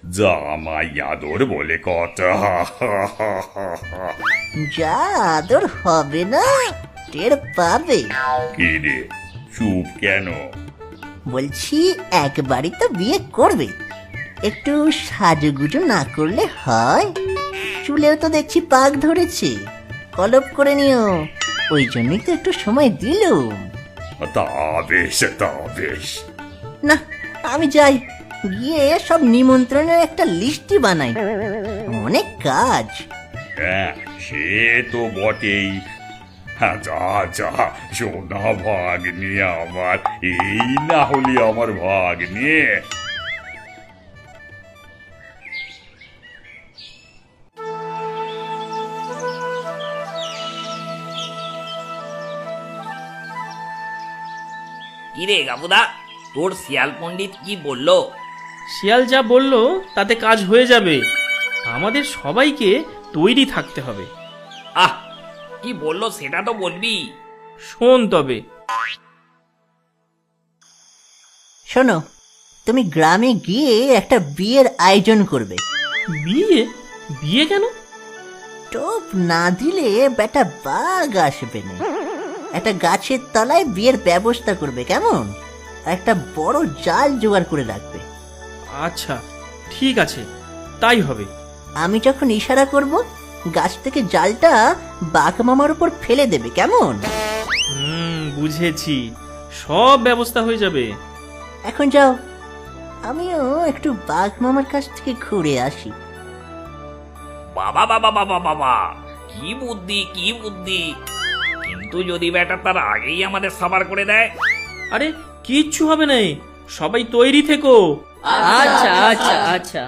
জামাই আদর বলে কথা। যা আদর হবে না টের পাবে। কি রে, চুপ কেন? বলছি একবারই তো বিয়ে করবে, একটু সাজুগুজু না করলে হয়? চুলেও তো দেখছি পাক ধরেছে, কলপ করে নিও। ওই জন্যই তো একটু সময় দিলুম। তা বেশ, তা বেশ। না, আমি যাই, গিয়ে সব নিমন্ত্রণের একটা লিস্টই বানাই, অনেক কাজ। হ্যাঁ, সে তো বটেই। হ্যাঁ, যা যা, সোনা ভাগ্নে আমার, এই না হলে আমার ভাগ্নে। কিরে গাবুদা, তোর শিয়াল পণ্ডিত কি বললো? শিয়াল যা বলল তাতে কাজ হয়ে যাবে। আমাদের সবাইকে তৈরি থাকতে হবে। আহ, কি বললো সেটা তো বলবি। শোন তবে। শোনো, তুমি গ্রামে গিয়ে একটা বিয়ের আয়োজন করবে। বিয়ে? বিয়ে কেন? টোপ না দিলে বেটা বাঘ আসবে না। একটা গাছের তলায় বিয়ের ব্যবস্থা করবে, কেমন? আর একটা বড় জাল জোগাড় করে রাখবে। আচ্ছা, ঠিক আছে, তাই হবে। আমি যখন ইশারা করব, গাছ থেকে জালটা বাঘ মামার উপর ফেলে দেবে, কেমন? বুঝেছি, সব ব্যবস্থা হয়ে যাবে। এখন যাও, আমিও একটু বাঘ মামার কাছ থেকে ঘুরে আসি। বাবা বাবা বাবা বাবা, কি বুদ্ধি কি বুদ্ধি! কিন্তু যদি ব্যাটা তার আগেই আমাদের সাবার করে দেয়? আরে কিচ্ছু হবে না, সবাই তৈরি থেকো। আচ্ছা আচ্ছা আচ্ছা।